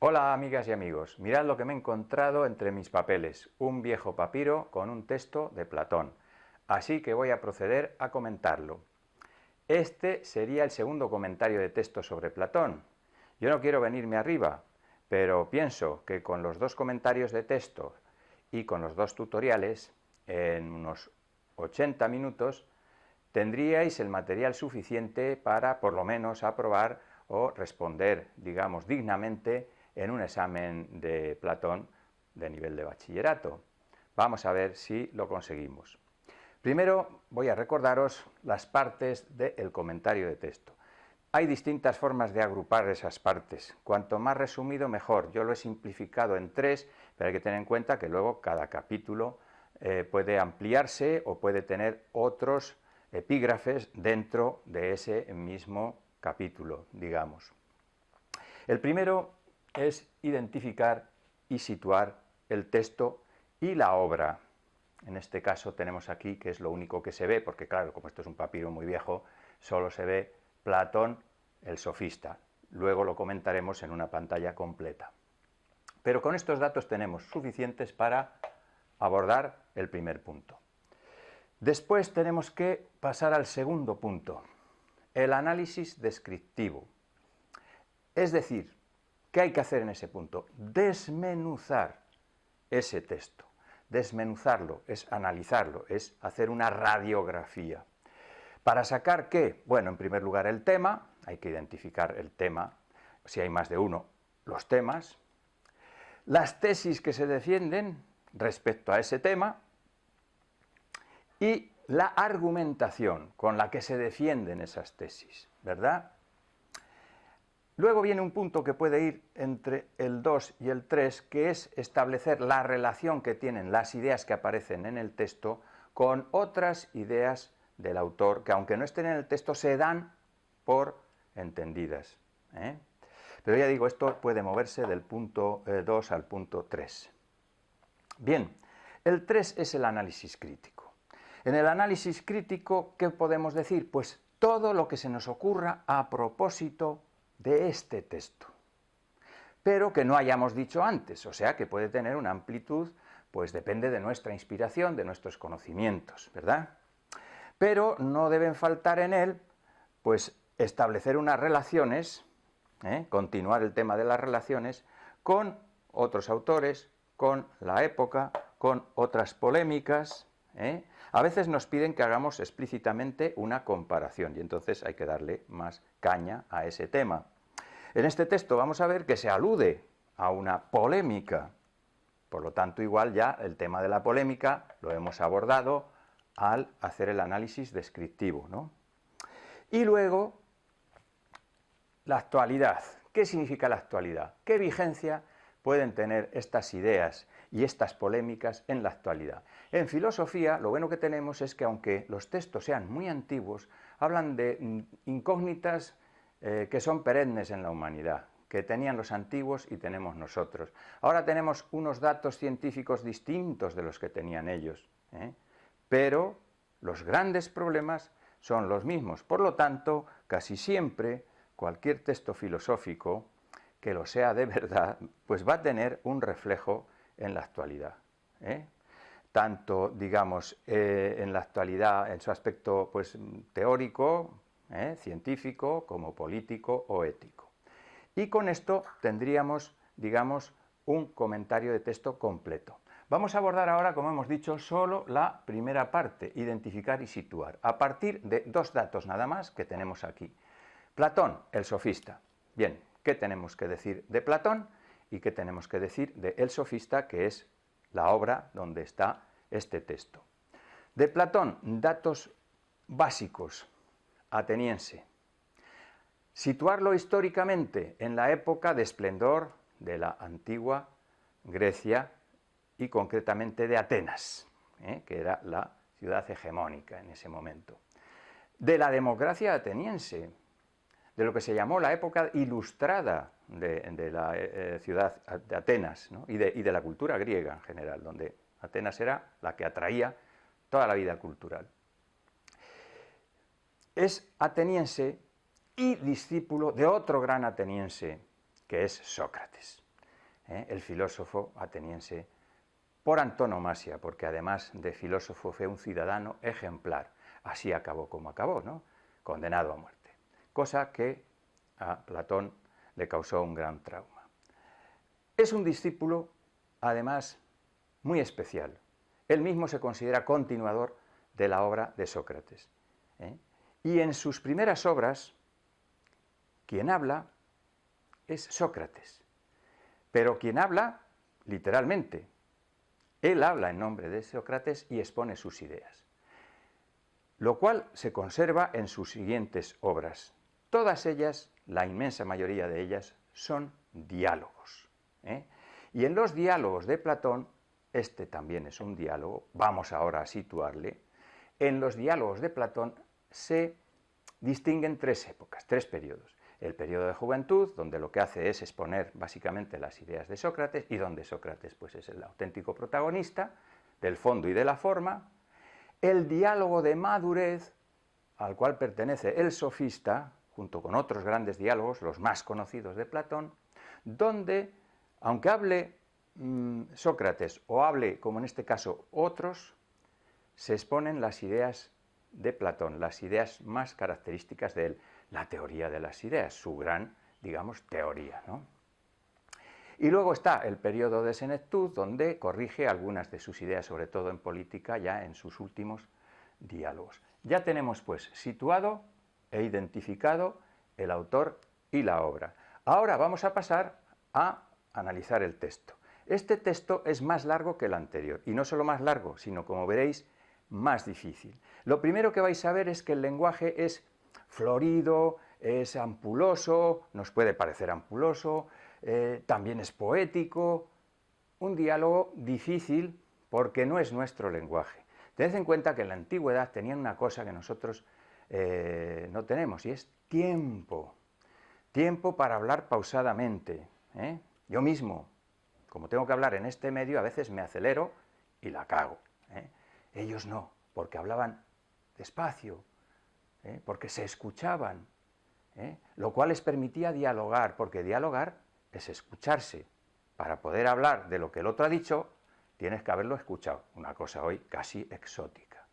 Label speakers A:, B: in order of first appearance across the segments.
A: Hola amigas y amigos, mirad lo que me he encontrado entre mis papeles, un viejo papiro con un texto de Platón, así que voy a proceder a comentarlo. Este sería el segundo comentario de texto sobre Platón. Yo no quiero venirme arriba, pero pienso que con los dos comentarios de texto y con los dos tutoriales, en unos 80 minutos, tendríais el material suficiente para, por lo menos, aprobar o responder, digamos, dignamente en un examen de Platón de nivel de bachillerato. Vamos a ver si lo conseguimos. Primero voy a recordaros las partes del comentario de texto. Hay distintas formas de agrupar esas partes. Cuanto más resumido, mejor. Yo lo he simplificado en 3, pero hay que tener en cuenta que luego cada capítulo puede ampliarse o puede tener otros epígrafes dentro de ese mismo capítulo, digamos. El primero es identificar y situar el texto y la obra. En este caso tenemos aquí, que es lo único que se ve, porque claro, como esto es un papiro muy viejo, solo se ve Platón, el sofista. Luego lo comentaremos en una pantalla completa. Pero con estos datos tenemos suficientes para abordar el primer punto. Después tenemos que pasar al segundo punto, el análisis descriptivo. Es decir, ¿qué hay que hacer en ese punto? Desmenuzar ese texto. Desmenuzarlo es analizarlo, es hacer una radiografía. ¿Para sacar qué? Bueno, en primer lugar el tema, hay que identificar el tema, si hay más de uno, los temas, las tesis que se defienden respecto a ese tema y la argumentación con la que se defienden esas tesis, ¿verdad? Luego viene un punto que puede ir entre el 2 y el 3, que es establecer la relación que tienen las ideas que aparecen en el texto con otras ideas del autor, que aunque no estén en el texto, se dan por entendidas. Pero ya digo, esto puede moverse del punto 2 al punto 3. Bien, el 3 es el análisis crítico. En el análisis crítico, ¿qué podemos decir? Pues todo lo que se nos ocurra a propósito de este texto, pero que no hayamos dicho antes, o sea que puede tener una amplitud, pues depende de nuestra inspiración, de nuestros conocimientos, ¿verdad? Pero no deben faltar en él, pues establecer unas relaciones, continuar el tema de las relaciones, con otros autores, con la época, con otras polémicas. A veces nos piden que hagamos explícitamente una comparación y entonces hay que darle más caña a ese tema. En este texto vamos a ver que se alude a una polémica, por lo tanto igual ya el tema de la polémica lo hemos abordado al hacer el análisis descriptivo, ¿no? Y luego la actualidad. ¿Qué significa la actualidad? ¿Qué vigencia pueden tener estas ideas y estas polémicas en la actualidad? En filosofía, lo bueno que tenemos es que aunque los textos sean muy antiguos, hablan de incógnitas que son perennes en la humanidad, que tenían los antiguos y tenemos nosotros. Ahora tenemos unos datos científicos distintos de los que tenían ellos, pero los grandes problemas son los mismos. Por lo tanto, casi siempre cualquier texto filosófico que lo sea de verdad, pues va a tener un reflejo en la actualidad. Tanto, digamos, en la actualidad, en su aspecto pues, teórico, científico, como político o ético. Y con esto tendríamos, digamos, un comentario de texto completo. Vamos a abordar ahora, como hemos dicho, solo la primera parte, identificar y situar, a partir de dos datos nada más que tenemos aquí. Platón, el sofista. Bien, ¿qué tenemos que decir de Platón y qué tenemos que decir de El sofista, que es la obra donde está este texto? De Platón, datos básicos, ateniense. Situarlo históricamente en la época de esplendor de la antigua Grecia y concretamente de Atenas, que era la ciudad hegemónica en ese momento. De la democracia ateniense, de lo que se llamó la época ilustrada de la ciudad de Atenas, ¿no? y de la cultura griega en general, donde Atenas era la que atraía toda la vida cultural. Es ateniense y discípulo de otro gran ateniense, que es Sócrates. el filósofo ateniense por antonomasia, porque además de filósofo fue un ciudadano ejemplar. Así acabó como acabó, ¿no? Condenado a muerte. Cosa que a Platón le causó un gran trauma. Es un discípulo, además, muy especial. Él mismo se considera continuador de la obra de Sócrates. Y en sus primeras obras, quien habla es Sócrates. Pero quien habla, literalmente, él habla en nombre de Sócrates y expone sus ideas, lo cual se conserva en sus siguientes obras. Todas ellas, la inmensa mayoría de ellas, son diálogos. Y en los diálogos de Platón, este también es un diálogo, vamos ahora a situarle, en los diálogos de Platón se distinguen tres épocas, tres periodos. El periodo de juventud, donde lo que hace es exponer básicamente las ideas de Sócrates y donde Sócrates pues, es el auténtico protagonista del fondo y de la forma. El diálogo de madurez, al cual pertenece el sofista, junto con otros grandes diálogos, los más conocidos de Platón, donde, aunque hable Sócrates o hable, como en este caso, otros, se exponen las ideas de Platón, las ideas más características de él, la teoría de las ideas, su gran, digamos, teoría, ¿no? Y luego está el periodo de senectud, donde corrige algunas de sus ideas, sobre todo en política, ya en sus últimos diálogos. Ya tenemos, pues, situado e identificado el autor y la obra. Ahora vamos a pasar a analizar el texto. Este texto es más largo que el anterior, y no solo más largo, sino, como veréis, más difícil. Lo primero que vais a ver es que el lenguaje es florido, es ampuloso, nos puede parecer ampuloso, también es poético, un diálogo difícil porque no es nuestro lenguaje. Tened en cuenta que en la antigüedad tenían una cosa que nosotros no tenemos, y es tiempo. Tiempo para hablar pausadamente. Yo mismo, como tengo que hablar en este medio, a veces me acelero y la cago. Ellos no, porque hablaban despacio, porque se escuchaban, lo cual les permitía dialogar, porque dialogar es escucharse. Para poder hablar de lo que el otro ha dicho, tienes que haberlo escuchado, una cosa hoy casi exótica,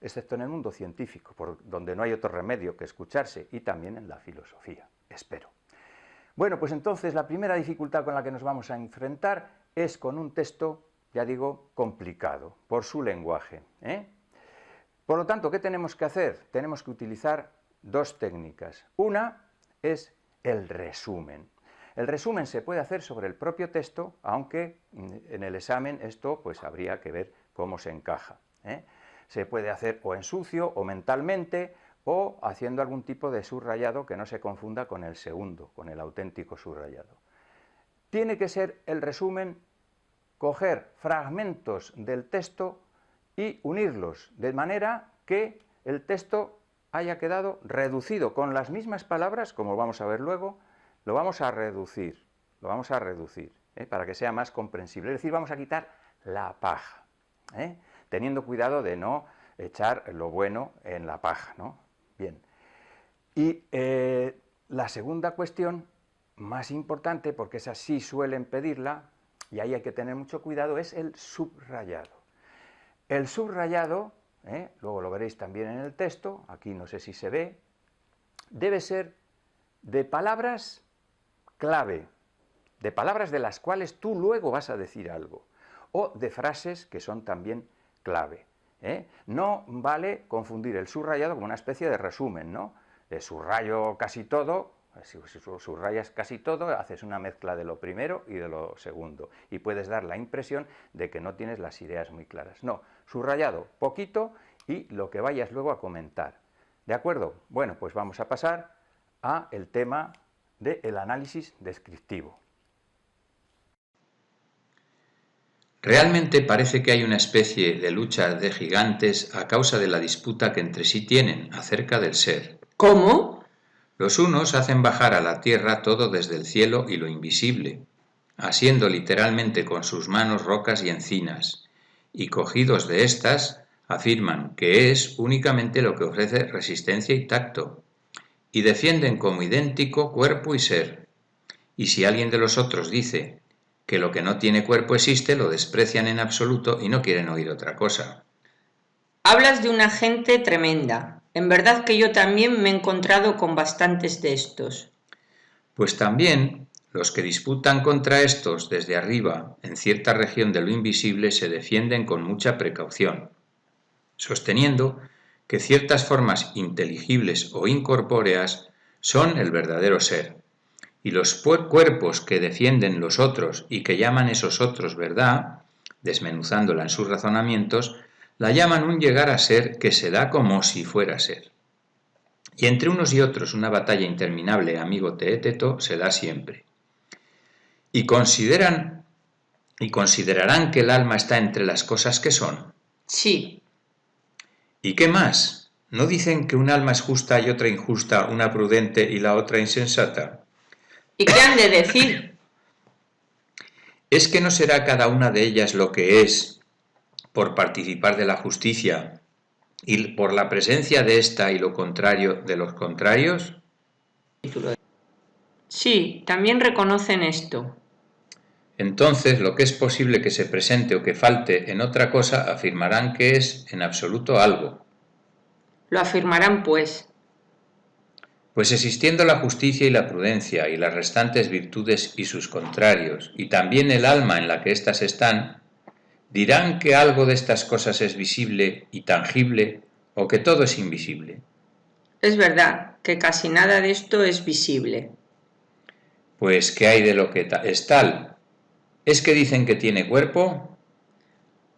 A: excepto en el mundo científico, por donde no hay otro remedio que escucharse, y también en la filosofía, espero. Bueno, pues entonces la primera dificultad con la que nos vamos a enfrentar es con un texto, ya digo, complicado, por su lenguaje. Por lo tanto, ¿qué tenemos que hacer? Tenemos que utilizar dos técnicas. Una es el resumen. El resumen se puede hacer sobre el propio texto, aunque en el examen esto pues habría que ver cómo se encaja. Se puede hacer o en sucio o mentalmente, o haciendo algún tipo de subrayado que no se confunda con el segundo, con el auténtico subrayado. Tiene que ser el resumen coger fragmentos del texto y unirlos, de manera que el texto haya quedado reducido con las mismas palabras, como vamos a ver luego, lo vamos a reducir, para que sea más comprensible. Es decir, vamos a quitar la paja, teniendo cuidado de no echar lo bueno en la paja, ¿no? Bien. Y la segunda cuestión, más importante, porque esa sí suelen pedirla, y ahí hay que tener mucho cuidado, es el subrayado. El subrayado, luego lo veréis también en el texto, aquí no sé si se ve, debe ser de palabras clave, de palabras de las cuales tú luego vas a decir algo, o de frases que son también clave. No vale confundir el subrayado como una especie de resumen, ¿no? Subrayo casi todo. Si subrayas casi todo, haces una mezcla de lo primero y de lo segundo, y puedes dar la impresión de que no tienes las ideas muy claras. No, subrayado poquito y lo que vayas luego a comentar. ¿De acuerdo? Bueno, pues vamos a pasar a el tema del análisis descriptivo.
B: Realmente parece que hay una especie de lucha de gigantes a causa de la disputa que entre sí tienen acerca del ser.
C: ¿Cómo?
B: Los unos hacen bajar a la tierra todo desde el cielo y lo invisible, asiendo literalmente con sus manos rocas y encinas, y cogidos de éstas, afirman que es únicamente lo que ofrece resistencia y tacto, y defienden como idéntico cuerpo y ser. Y si alguien de los otros dice que lo que no tiene cuerpo existe, lo desprecian en absoluto y no quieren oír otra cosa.
C: Hablas de una gente tremenda. En verdad que yo también me he encontrado con bastantes de estos.
B: Pues también los que disputan contra estos desde arriba, en cierta región de lo invisible, se defienden con mucha precaución, sosteniendo que ciertas formas inteligibles o incorpóreas son el verdadero ser, y los cuerpos que defienden los otros y que llaman esos otros verdad, desmenuzándola en sus razonamientos, la llaman un llegar a ser que se da como si fuera ser. Y entre unos y otros una batalla interminable, amigo Teéteto, se da siempre. Y considerarán que el alma está entre las cosas que son.
C: Sí.
B: ¿Y qué más? ¿No dicen que un alma es justa y otra injusta, una prudente y la otra insensata?
C: ¿Y qué han de decir?
B: ¿Es que no será cada una de ellas lo que es por participar de la justicia y por la presencia de esta y lo contrario de los contrarios?
C: Sí, también reconocen esto.
B: Entonces, lo que es posible que se presente o que falte en otra cosa, afirmarán que es en absoluto algo.
C: Lo afirmarán, pues.
B: Pues existiendo la justicia y la prudencia y las restantes virtudes y sus contrarios, y también el alma en la que éstas están, dirán que algo de estas cosas es visible y tangible, o que todo es invisible.
C: Es verdad que casi nada de esto es visible.
B: Pues, ¿qué hay de lo que es tal? ¿Es que dicen que tiene cuerpo?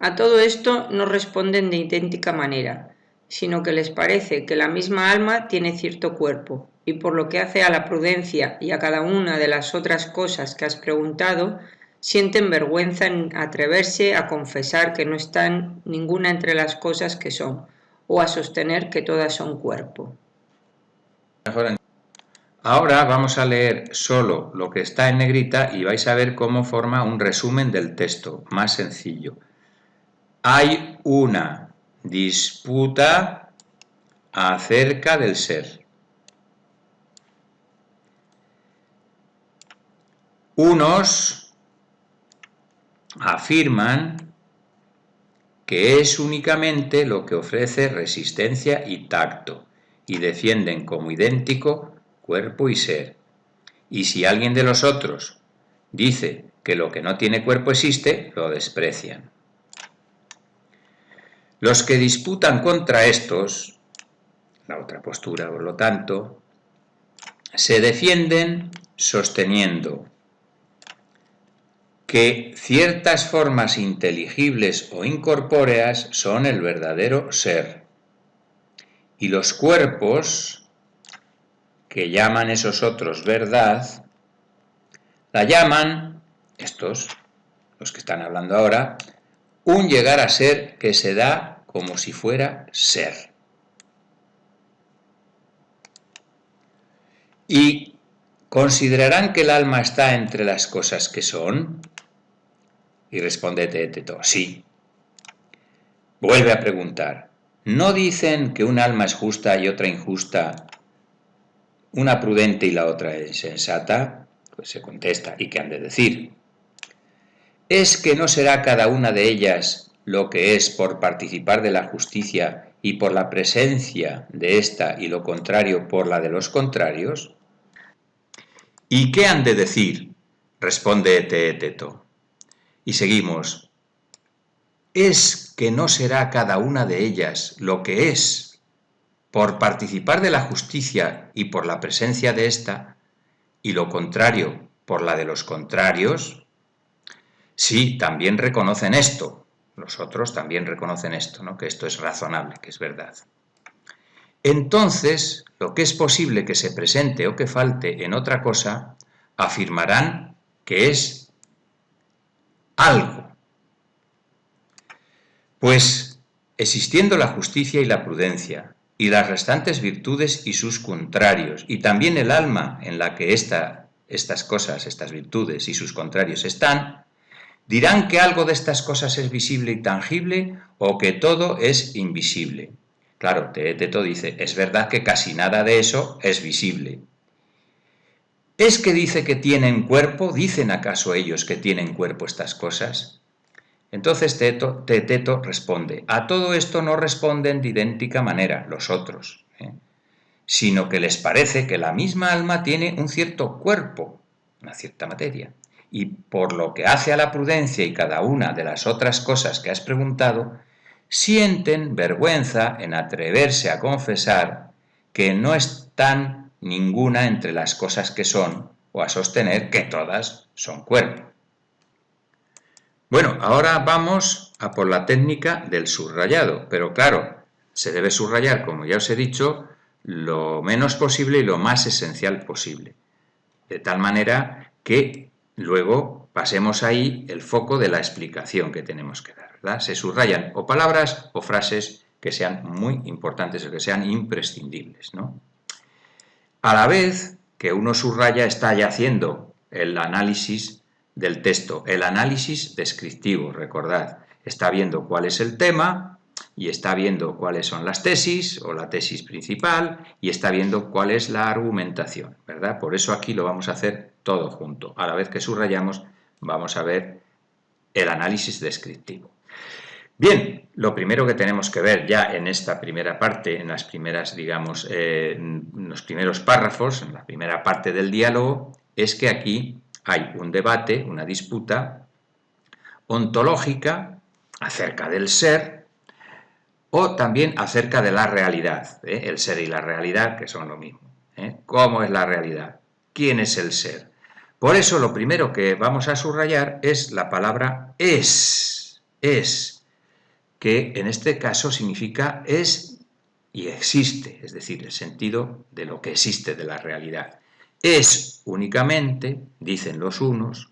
C: A todo esto no responden de idéntica manera, sino que les parece que la misma alma tiene cierto cuerpo, y por lo que hace a la prudencia y a cada una de las otras cosas que has preguntado, sienten vergüenza en atreverse a confesar que no están ninguna entre las cosas que son, o a sostener que todas son cuerpo.
B: Ahora vamos a leer solo lo que está en negrita y vais a ver cómo forma un resumen del texto, más sencillo. Hay una disputa acerca del ser. Unos afirman que es únicamente lo que ofrece resistencia y tacto, y defienden como idéntico cuerpo y ser. Y si alguien de los otros dice que lo que no tiene cuerpo existe, lo desprecian. Los que disputan contra estos, la otra postura por lo tanto, se defienden sosteniendo que ciertas formas inteligibles o incorpóreas son el verdadero ser, y los cuerpos, que llaman esos otros verdad, la llaman, estos, los que están hablando ahora, un llegar a ser que se da como si fuera ser. Y considerarán que el alma está entre las cosas que son. Y responde Teéteto, sí. Vuelve a preguntar, ¿no dicen que un alma es justa y otra injusta, una prudente y la otra insensata? Pues se contesta, ¿y qué han de decir? ¿Es que no será cada una de ellas lo que es por participar de la justicia y por la presencia de esta y lo contrario por la de los contrarios? ¿Y qué han de decir? Responde Teéteto. Y seguimos. ¿Es que no será cada una de ellas lo que es por participar de la justicia y por la presencia de ésta, y lo contrario por la de los contrarios? Sí, también reconocen esto. Los otros también reconocen esto, ¿no? Que esto es razonable, que es verdad. Entonces, lo que es posible que se presente o que falte en otra cosa, afirmarán que es algo. Pues, existiendo la justicia y la prudencia, y las restantes virtudes y sus contrarios, y también el alma en la que estas cosas, estas virtudes y sus contrarios están, dirán que algo de estas cosas es visible y tangible, o que todo es invisible. Claro, Teéteto dice, es verdad que casi nada de eso es visible. ¿Es que dice que tienen cuerpo? ¿Dicen acaso ellos que tienen cuerpo estas cosas? Entonces Teeteto responde, a todo esto no responden de idéntica manera los otros, sino que les parece que la misma alma tiene un cierto cuerpo, una cierta materia, y por lo que hace a la prudencia y cada una de las otras cosas que has preguntado, sienten vergüenza en atreverse a confesar que no están ninguna entre las cosas que son, o a sostener que todas son cuerpo. Bueno, ahora vamos a por la técnica del subrayado, pero claro, se debe subrayar, como ya os he dicho, lo menos posible y lo más esencial posible, de tal manera que luego pasemos ahí el foco de la explicación que tenemos que dar, ¿verdad? Se subrayan o palabras o frases que sean muy importantes o que sean imprescindibles, ¿no? A la vez que uno subraya, está ya haciendo el análisis del texto, el análisis descriptivo, recordad, está viendo cuál es el tema y está viendo cuáles son las tesis o la tesis principal y está viendo cuál es la argumentación, ¿verdad? Por eso aquí lo vamos a hacer todo junto. A la vez que subrayamos, vamos a ver el análisis descriptivo. Bien, lo primero que tenemos que ver ya en esta primera parte, en las primeras, digamos, en los primeros párrafos, en la primera parte del diálogo, es que aquí hay un debate, una disputa ontológica acerca del ser o también acerca de la realidad, el ser y la realidad, que son lo mismo. ¿Cómo es la realidad? ¿Quién es el ser? Por eso lo primero que vamos a subrayar es la palabra es, que en este caso significa es y existe, es decir, el sentido de lo que existe de la realidad. Es únicamente, dicen los unos,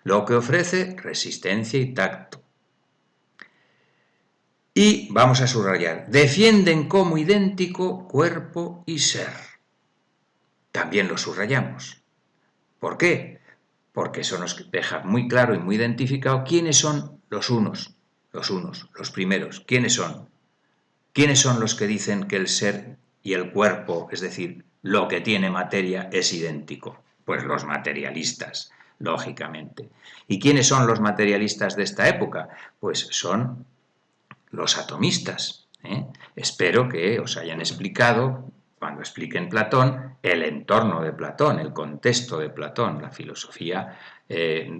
B: lo que ofrece resistencia y tacto. Y vamos a subrayar, defienden como idéntico cuerpo y ser. También lo subrayamos. ¿Por qué? Porque eso nos deja muy claro y muy identificado quiénes son los unos, los primeros. ¿Quiénes son? ¿Quiénes son los que dicen que el ser y el cuerpo, es decir, lo que tiene materia, es idéntico? Pues los materialistas, lógicamente. ¿Y quiénes son los materialistas de esta época? Pues son los atomistas. Espero que os hayan explicado, cuando expliquen Platón, el entorno de Platón, el contexto de Platón, la filosofía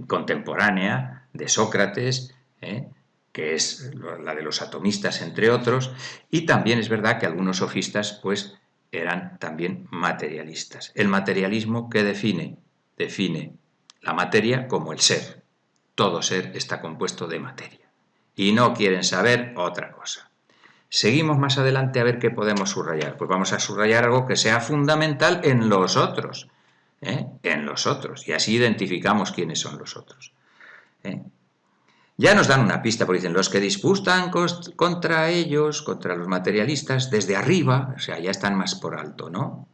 B: contemporánea de Sócrates, que es la de los atomistas, entre otros, y también es verdad que algunos sofistas pues eran también materialistas. El materialismo, ¿qué define? Define la materia como el ser. Todo ser está compuesto de materia. Y no quieren saber otra cosa. Seguimos más adelante a ver qué podemos subrayar. Pues vamos a subrayar algo que sea fundamental en los otros. En los otros. Y así identificamos quiénes son los otros. Ya nos dan una pista, porque dicen, los que disputan contra ellos, contra los materialistas, desde arriba, o sea, ya están más por alto, ¿no?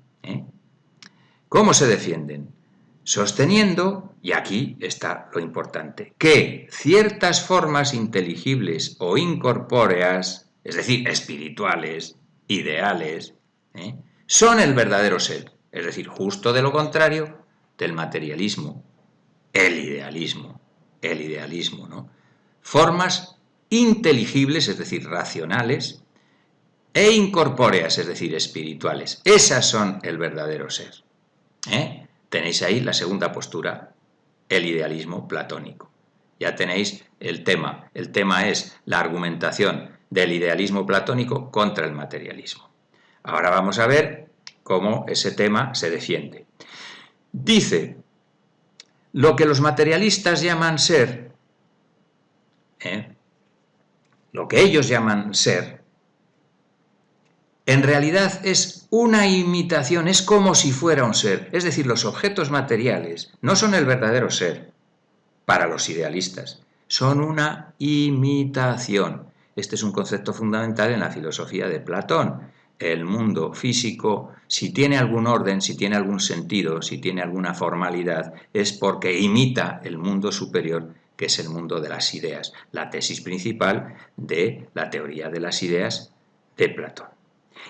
B: ¿Cómo se defienden? Sosteniendo, y aquí está lo importante, que ciertas formas inteligibles o incorpóreas, es decir, espirituales, ideales, son el verdadero ser, es decir, justo de lo contrario del materialismo, el idealismo, ¿no? Formas inteligibles, es decir, racionales, e incorpóreas, es decir, espirituales. Esas son el verdadero ser. Tenéis ahí la segunda postura, el idealismo platónico. Ya tenéis el tema. El tema es la argumentación del idealismo platónico contra el materialismo. Ahora vamos a ver cómo ese tema se defiende. Dice, lo que los materialistas llaman ser, lo que ellos llaman ser, en realidad es una imitación, es como si fuera un ser. Es decir, los objetos materiales no son el verdadero ser para los idealistas, son una imitación. Este es un concepto fundamental en la filosofía de Platón. El mundo físico, si tiene algún orden, si tiene algún sentido, si tiene alguna formalidad, es porque imita el mundo superior, que es el mundo de las ideas, la tesis principal de la teoría de las ideas de Platón.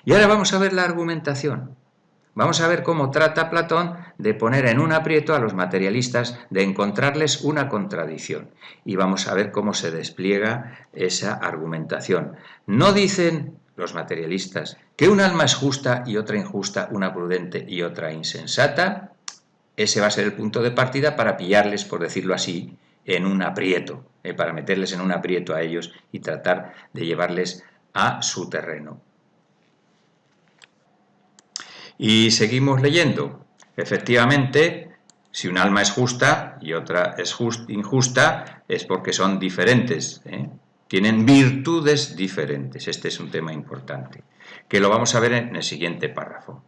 B: Y ahora vamos a ver la argumentación. Vamos a ver cómo trata Platón de poner en un aprieto a los materialistas, de encontrarles una contradicción. Y vamos a ver cómo se despliega esa argumentación. No dicen los materialistas que un alma es justa y otra injusta, una prudente y otra insensata. Ese va a ser el punto de partida para pillarles, por decirlo así, en un aprieto, para meterles en un aprieto a ellos y tratar de llevarles a su terreno. Y seguimos leyendo. Efectivamente, si un alma es justa y otra es injusta, es porque son diferentes, ¿eh? Tienen virtudes diferentes. Este es un tema importante, que lo vamos a ver en el siguiente párrafo.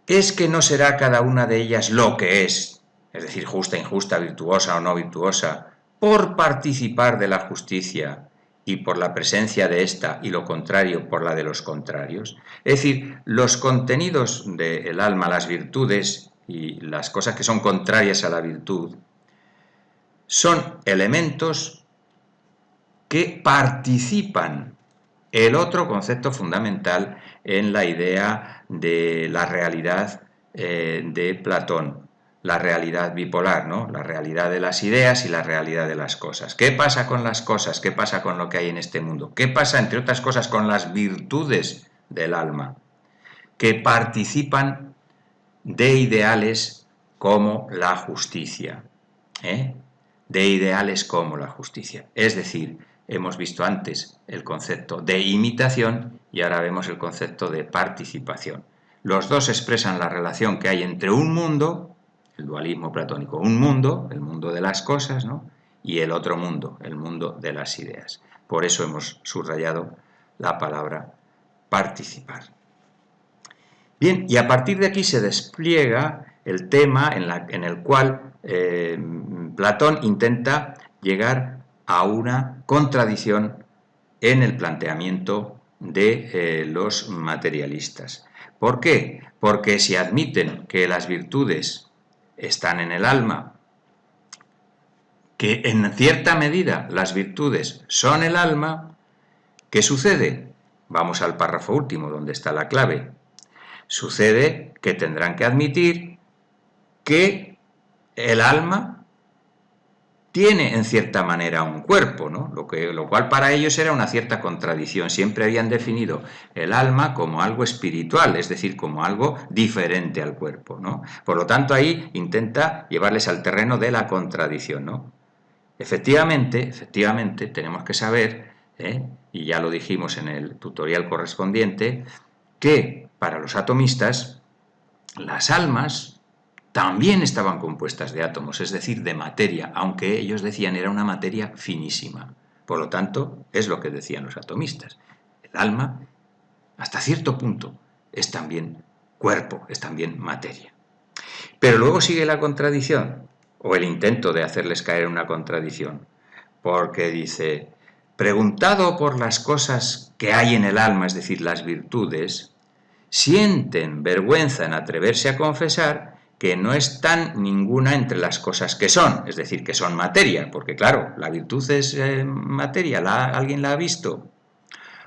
B: Es que no será cada una de ellas lo que es decir, justa, injusta, virtuosa o no virtuosa, por participar de la justicia y por la presencia de ésta, y lo contrario por la de los contrarios. Es decir, los contenidos del alma, las virtudes y las cosas que son contrarias a la virtud, son elementos que participan. El otro concepto fundamental en la idea de la realidad de Platón, la realidad bipolar, ¿no? La realidad de las ideas y la realidad de las cosas. ¿Qué pasa con las cosas? ¿Qué pasa con lo que hay en este mundo? ¿Qué pasa, entre otras cosas, con las virtudes del alma? Que participan de ideales como la justicia, de ideales como la justicia. Es decir, hemos visto antes el concepto de imitación y ahora vemos el concepto de participación. Los dos expresan la relación que hay entre un mundo, el dualismo platónico, un mundo, el mundo de las cosas, ¿no? Y el otro mundo, el mundo de las ideas. Por eso hemos subrayado la palabra participar. Bien, y a partir de aquí se despliega el tema en el cual Platón intenta llegar a una contradicción en el planteamiento de los materialistas. ¿Por qué? Porque si admiten que las virtudes están en el alma, que en cierta medida las virtudes son el alma, ¿qué sucede? Vamos al párrafo último, donde está la clave. Sucede que tendrán que admitir que el alma tiene en cierta manera un cuerpo, ¿no? Lo cual para ellos era una cierta contradicción. Siempre habían definido el alma como algo espiritual, es decir, como algo diferente al cuerpo, ¿no? Por lo tanto, ahí intenta llevarles al terreno de la contradicción, ¿no? Efectivamente, tenemos que saber, y ya lo dijimos en el tutorial correspondiente, que para los atomistas las almas también estaban compuestas de átomos, es decir, de materia, aunque ellos decían era una materia finísima. Por lo tanto, es lo que decían los atomistas. El alma, hasta cierto punto, es también cuerpo, es también materia. Pero luego sigue la contradicción, o el intento de hacerles caer en una contradicción, porque dice, preguntado por las cosas que hay en el alma, es decir, las virtudes, sienten vergüenza en atreverse a confesar que no están ninguna entre las cosas que son, es decir, que son materia, porque claro, la virtud es materia, ¿alguien la ha visto?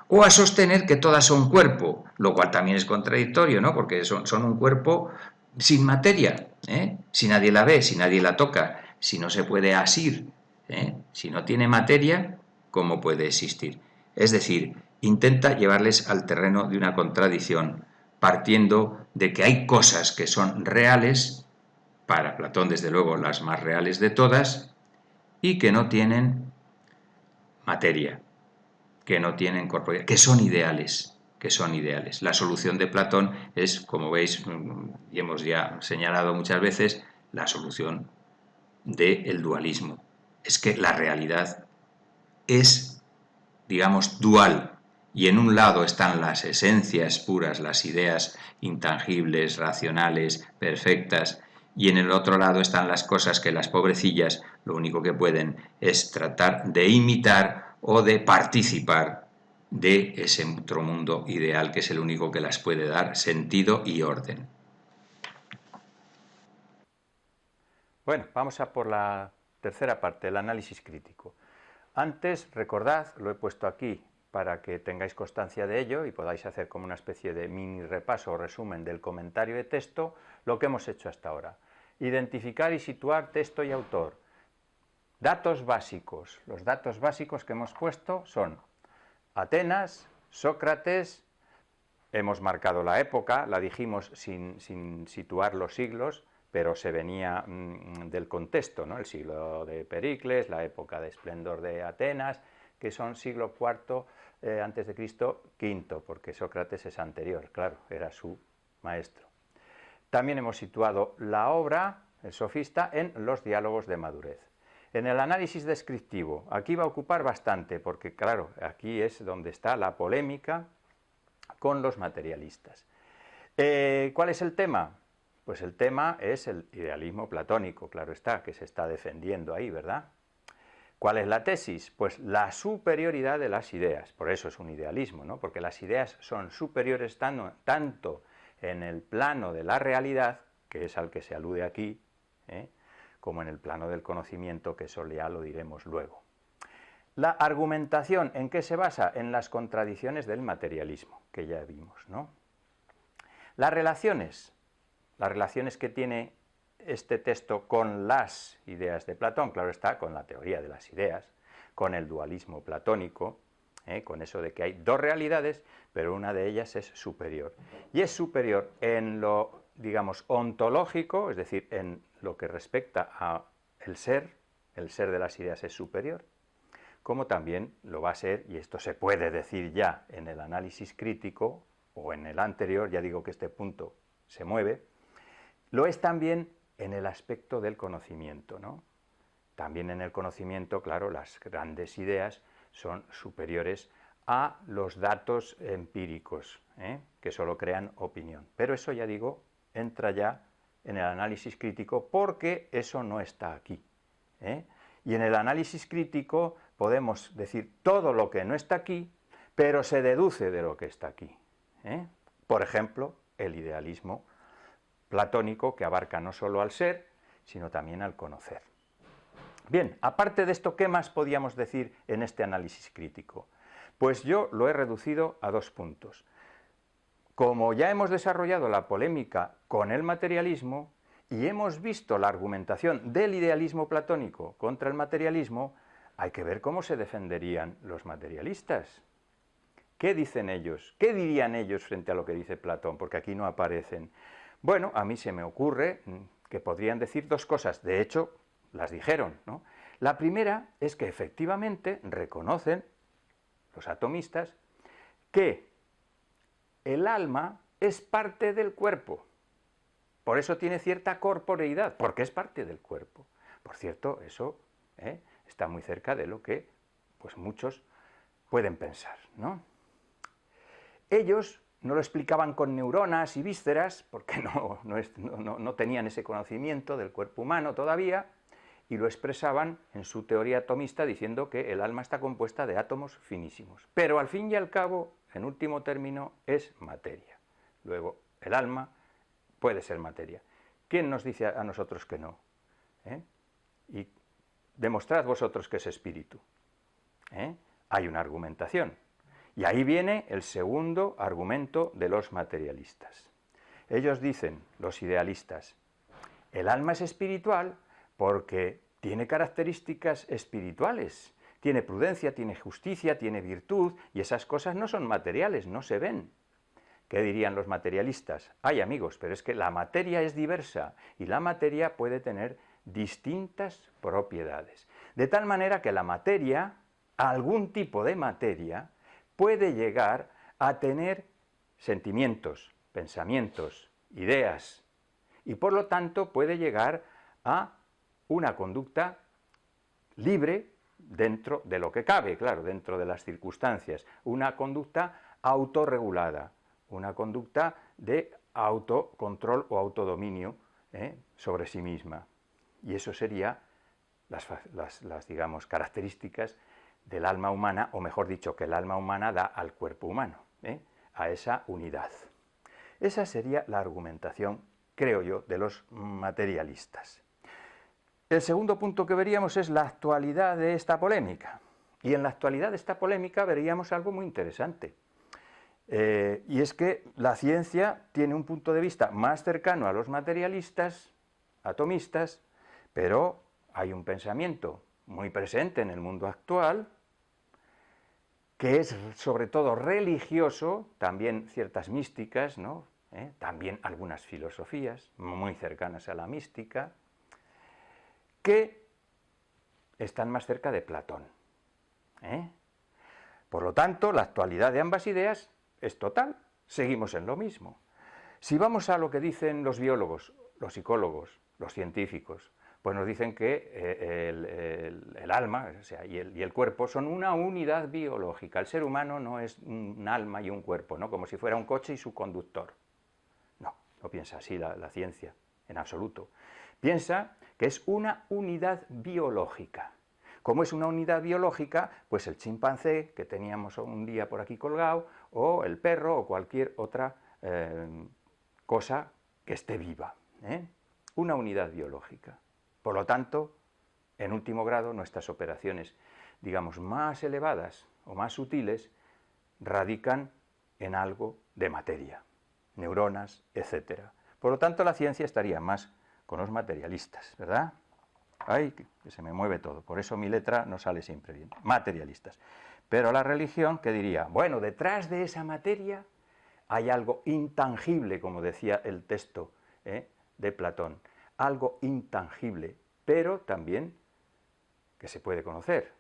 B: O a sostener que todas son cuerpo, lo cual también es contradictorio, ¿no? Porque son un cuerpo sin materia, si nadie la ve, si nadie la toca, si no se puede asir, si no tiene materia, ¿cómo puede existir? Es decir, intenta llevarles al terreno de una contradicción, partiendo de que hay cosas que son reales, para Platón desde luego las más reales de todas, y que no tienen materia, que no tienen corporeidad, que son ideales. La solución de Platón es, como veis, y hemos ya señalado muchas veces, la solución del dualismo. Es que la realidad es, digamos, dual. Y en un lado están las esencias puras, las ideas intangibles, racionales, perfectas, y en el otro lado están las cosas que las pobrecillas lo único que pueden es tratar de imitar o de participar de ese otro mundo ideal que es el único que las puede dar sentido y orden.
A: Bueno, vamos a por la tercera parte, el análisis crítico. Antes, recordad, lo he puesto aquí para que tengáis constancia de ello y podáis hacer como una especie de mini repaso o resumen del comentario de texto, lo que hemos hecho hasta ahora. Identificar y situar texto y autor. Datos básicos. Los datos básicos que hemos puesto son Atenas, Sócrates, hemos marcado la época, la dijimos sin situar los siglos, pero se venía del contexto, ¿no? El siglo de Pericles, la época de esplendor de Atenas, que son siglo IV antes de Cristo, V, porque Sócrates es anterior, claro, era su maestro. También hemos situado la obra, el sofista, en los diálogos de madurez. En el análisis descriptivo, aquí va a ocupar bastante, porque claro, aquí es donde está la polémica con los materialistas. ¿Cuál es el tema? Pues el tema es el idealismo platónico, claro está, que se está defendiendo ahí, ¿verdad? ¿Cuál es la tesis? Pues la superioridad de las ideas, por eso es un idealismo, ¿no? Porque las ideas son superiores tanto en el plano de la realidad, que es al que se alude aquí, como en el plano del conocimiento, que eso ya lo diremos luego. La argumentación, ¿en qué se basa? En las contradicciones del materialismo, que ya vimos, ¿no? Las relaciones que tiene este texto con las ideas de Platón, claro está, con la teoría de las ideas, con el dualismo platónico, con eso de que hay dos realidades, pero una de ellas es superior. Y es superior en lo, digamos, ontológico, es decir, en lo que respecta al ser, el ser de las ideas es superior, como también lo va a ser, y esto se puede decir ya en el análisis crítico, o en el anterior, ya digo que este punto se mueve, lo es también en el aspecto del conocimiento, ¿no? También en el conocimiento, claro, las grandes ideas son superiores a los datos empíricos, que solo crean opinión. Pero eso, ya digo, entra ya en el análisis crítico porque eso no está aquí. Y en el análisis crítico podemos decir todo lo que no está aquí, pero se deduce de lo que está aquí. Por ejemplo, el idealismo platónico, que abarca no solo al ser, sino también al conocer. Bien, aparte de esto, ¿qué más podíamos decir en este análisis crítico? Pues yo lo he reducido a 2 puntos. Como ya hemos desarrollado la polémica con el materialismo y hemos visto la argumentación del idealismo platónico contra el materialismo, hay que ver cómo se defenderían los materialistas. ¿Qué dicen ellos? ¿Qué dirían ellos frente a lo que dice Platón? Porque aquí no aparecen. Bueno, a mí se me ocurre que podrían decir 2 cosas. De hecho, las dijeron, ¿no? La primera es que efectivamente reconocen los atomistas que el alma es parte del cuerpo. Por eso tiene cierta corporeidad, porque es parte del cuerpo. Por cierto, eso está muy cerca de lo que pues, muchos pueden pensar, ¿no? Ellos no lo explicaban con neuronas y vísceras, porque no tenían ese conocimiento del cuerpo humano todavía, y lo expresaban en su teoría atomista diciendo que el alma está compuesta de átomos finísimos. Pero al fin y al cabo, en último término, es materia. Luego, el alma puede ser materia. ¿Quién nos dice a nosotros que no? Y demostrad vosotros que es espíritu. Hay una argumentación. Y ahí viene el segundo argumento de los materialistas. Ellos dicen, los idealistas, el alma es espiritual porque tiene características espirituales, tiene prudencia, tiene justicia, tiene virtud, y esas cosas no son materiales, no se ven. ¿Qué dirían los materialistas? Ay, amigos, pero es que la materia es diversa y la materia puede tener distintas propiedades. De tal manera que la materia, algún tipo de materia, puede llegar a tener sentimientos, pensamientos, ideas, y por lo tanto puede llegar a una conducta libre dentro de lo que cabe, claro, dentro de las circunstancias, una conducta autorregulada, una conducta de autocontrol o autodominio sobre sí misma. Y eso sería las digamos, características del alma humana, o mejor dicho, que el alma humana da al cuerpo humano, a esa unidad. Esa sería la argumentación, creo yo, de los materialistas. El segundo punto que veríamos es la actualidad de esta polémica. Y en la actualidad de esta polémica veríamos algo muy interesante. Y es que la ciencia tiene un punto de vista más cercano a los materialistas, atomistas, pero hay un pensamiento muy presente en el mundo actual, que es sobre todo religioso, también ciertas místicas, ¿no? También algunas filosofías muy cercanas a la mística, que están más cerca de Platón. Por lo tanto, la actualidad de ambas ideas es total, seguimos en lo mismo. Si vamos a lo que dicen los biólogos, los psicólogos, los científicos, pues nos dicen que el alma, o sea, y el cuerpo son una unidad biológica. El ser humano no es un alma y un cuerpo, ¿no? Como si fuera un coche y su conductor. No piensa así la ciencia, en absoluto. Piensa que es una unidad biológica. Como es una unidad biológica, pues el chimpancé que teníamos un día por aquí colgado, o el perro, o cualquier otra cosa que esté viva. Una unidad biológica. Por lo tanto, en último grado, nuestras operaciones, digamos, más elevadas o más sutiles, radican en algo de materia, neuronas, etc. Por lo tanto, la ciencia estaría más con los materialistas, ¿verdad? Ay, que se me mueve todo, por eso mi letra no sale siempre bien, materialistas. Pero la religión, ¿qué diría? Bueno, detrás de esa materia hay algo intangible, como decía el texto de Platón, algo intangible, pero también que se puede conocer,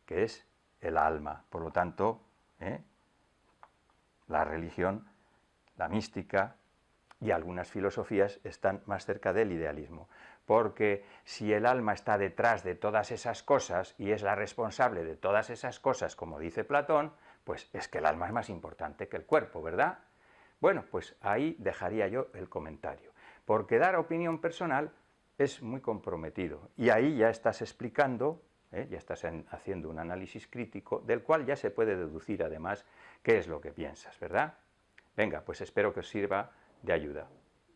A: que es el alma. Por lo tanto, la religión, la mística y algunas filosofías están más cerca del idealismo, porque si el alma está detrás de todas esas cosas y es la responsable de todas esas cosas, como dice Platón, pues es que el alma es más importante que el cuerpo, ¿verdad? Bueno, pues ahí dejaría yo el comentario, porque dar opinión personal es muy comprometido y ahí ya estás explicando, ya estás haciendo un análisis crítico del cual ya se puede deducir además qué es lo que piensas, ¿verdad? Venga, pues espero que os sirva de ayuda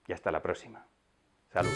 A: y hasta la próxima. Salud.